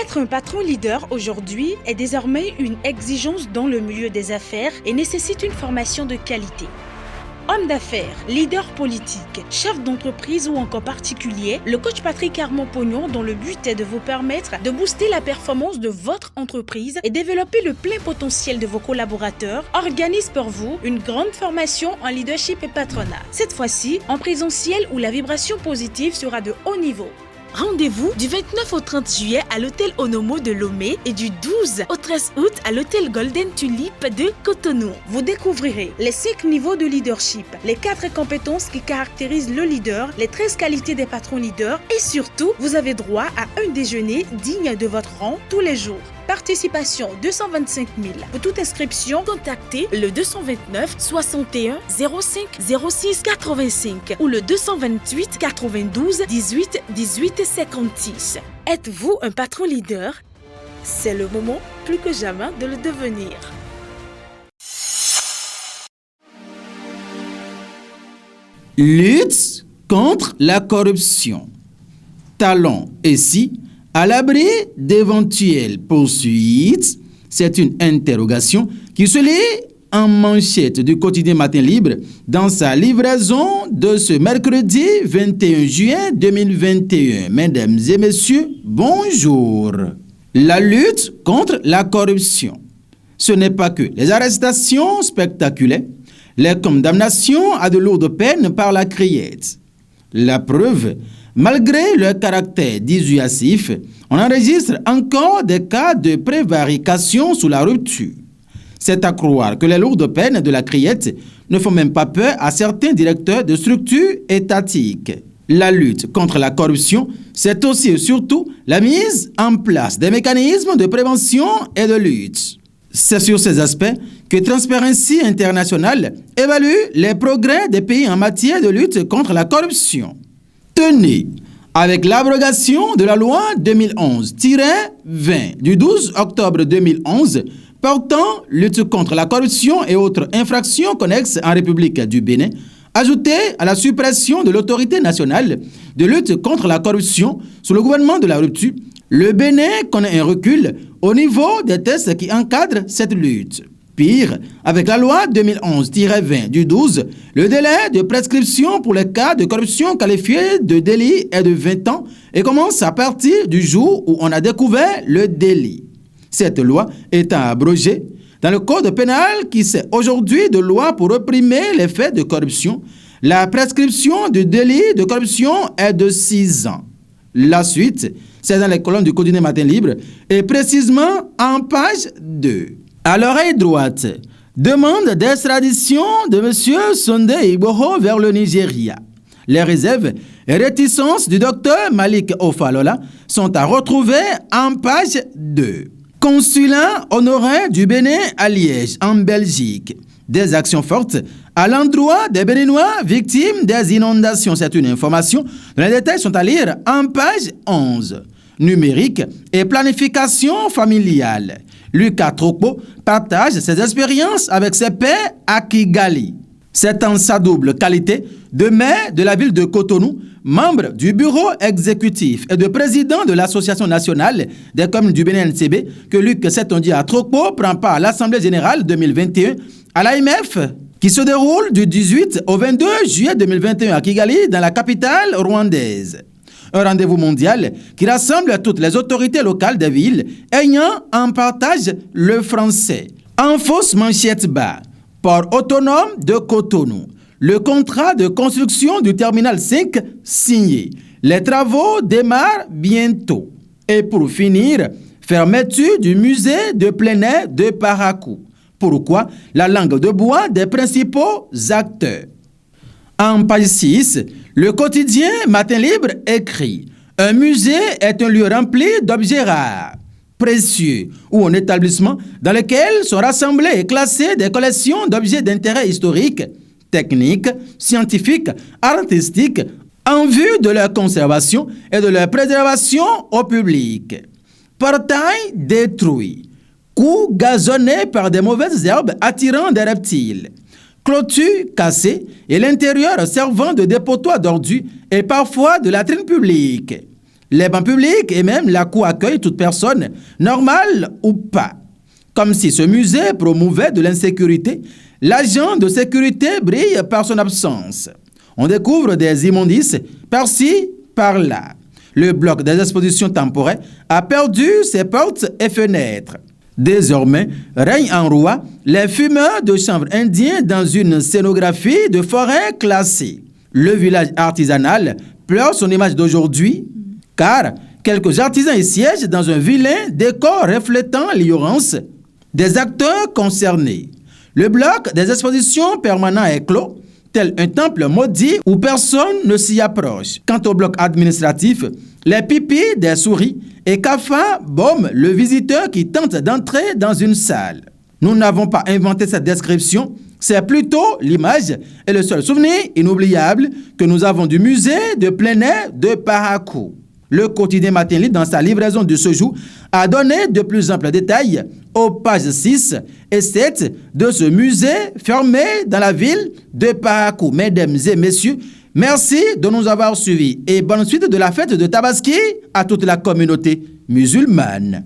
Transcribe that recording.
Être un patron leader aujourd'hui est désormais une exigence dans le milieu des affaires et nécessite une formation de qualité. Homme d'affaires, leader politique, chef d'entreprise ou encore particulier, le coach Patrick Armand-Pognon, dont le but est de vous permettre de booster la performance de votre entreprise et développer le plein potentiel de vos collaborateurs, organise pour vous une grande formation en leadership et patronat. Cette fois-ci, en présentiel où la vibration positive sera de haut niveau. Rendez-vous du 29 au 30 juillet à l'hôtel Onomo de Lomé et du 12 au 13 août à l'hôtel Golden Tulip de Cotonou. Vous découvrirez les 5 niveaux de leadership, les 4 compétences qui caractérisent le leader, les 13 qualités des patrons leaders et surtout, vous avez droit à un déjeuner digne de votre rang tous les jours. Participation 225 000. Pour toute inscription, contactez le 229 61 05 06 85 ou le 228 92 18 18 56. Êtes-vous un patron leader? C'est le moment plus que jamais de le devenir. Lutte contre la corruption. Talons ici à l'abri d'éventuelles poursuites, c'est une interrogation qui se lit en manchette du quotidien Matin Libre dans sa livraison de ce mercredi 21 juin 2021. Mesdames et messieurs, bonjour. La lutte contre la corruption. Ce n'est pas que les arrestations spectaculaires, les condamnations à de lourdes peines par la criette. La preuve, malgré le caractère dissuasif, on enregistre encore des cas de prévarication sous la rupture. C'est à croire que les lourdes peines de la criette ne font même pas peur à certains directeurs de structures étatiques. La lutte contre la corruption, c'est aussi et surtout la mise en place des mécanismes de prévention et de lutte. C'est sur ces aspects que Transparency International évalue les progrès des pays en matière de lutte contre la corruption. Tenez, avec l'abrogation de la loi 2011-20 du 12 octobre 2011 portant lutte contre la corruption et autres infractions connexes en République du Bénin, ajoutée à la suppression de l'autorité nationale de lutte contre la corruption sous le gouvernement de la rupture, le Bénin connaît un recul au niveau des tests qui encadrent cette lutte. Pire, avec la loi 2011-20 du 12, le délai de prescription pour les cas de corruption qualifiés de délit est de 20 ans et commence à partir du jour où on a découvert le délit. Cette loi étant abrogée, dans le code pénal qui sert aujourd'hui de loi pour réprimer les faits de corruption, la prescription du délit de corruption est de 6 ans. La suite, c'est dans les colonnes du quotidien Matin Libre et précisément en page 2. À l'oreille droite, demande d'extradition de M. Sunday Igboho vers le Nigeria. Les réserves et réticences du docteur Malik Ofalola sont à retrouver en page 2. Consulat honoraire du Bénin à Liège, en Belgique. Des actions fortes à l'endroit des Béninois victimes des inondations. C'est une information dont les détails sont à lire en page 11. Numérique et planification familiale. Lucas Trokpo partage ses expériences avec ses pairs à Kigali. C'est en sa double qualité de maire de la ville de Cotonou, membre du bureau exécutif et de président de l'Association nationale des communes du Bénin NCB que Luc Setondia Trokpo prend part à l'Assemblée générale 2021 à l'AMF qui se déroule du 18 au 22 juillet 2021 à Kigali dans la capitale rwandaise. Un rendez-vous mondial qui rassemble toutes les autorités locales des villes ayant en partage le français. En fausse manchette bas, port autonome de Cotonou. Le contrat de construction du terminal 5 signé. Les travaux démarrent bientôt. Et pour finir, fermeture du musée de plein air de Parakou. Pourquoi la langue de bois des principaux acteurs? En page 6, le quotidien Matin Libre écrit « Un musée est un lieu rempli d'objets rares, précieux ou un établissement dans lequel sont rassemblés et classés des collections d'objets d'intérêt historique, technique, scientifique, artistique, en vue de leur conservation et de leur préservation au public. Portail détruit, cou gazonné par des mauvaises herbes attirant des reptiles. Clôture cassée et l'intérieur servant de dépotoir d'ordures et parfois de latrine publique. les bancs publics et même la cour accueille toute personne, normale ou pas. Comme si ce musée promouvait de l'insécurité, l'agent de sécurité brille par son absence. On découvre des immondices par-ci, par-là. Le bloc des expositions temporaires a perdu ses portes et fenêtres. Désormais, règne en roi les fumeurs de chanvre indien dans une scénographie de forêt classée. Le village artisanal pleure son image d'aujourd'hui, car quelques artisans y siègent dans un vilain décor reflétant l'ignorance des acteurs concernés. Le bloc des expositions permanents est clos, tel un temple maudit où personne ne s'y approche. Quant au bloc administratif, les pipis des souris et cafards baument le visiteur qui tente d'entrer dans une salle. Nous n'avons pas inventé cette description, c'est plutôt l'image et le seul souvenir inoubliable que nous avons du musée de plein air de Parakou. Le quotidien Matin Libre, dans sa livraison de ce jour, a donné de plus amples détails aux pages 6 et 7 de ce musée fermé dans la ville de Parakou. Mesdames et messieurs, merci de nous avoir suivis et bonne suite de la fête de Tabaski à toute la communauté musulmane.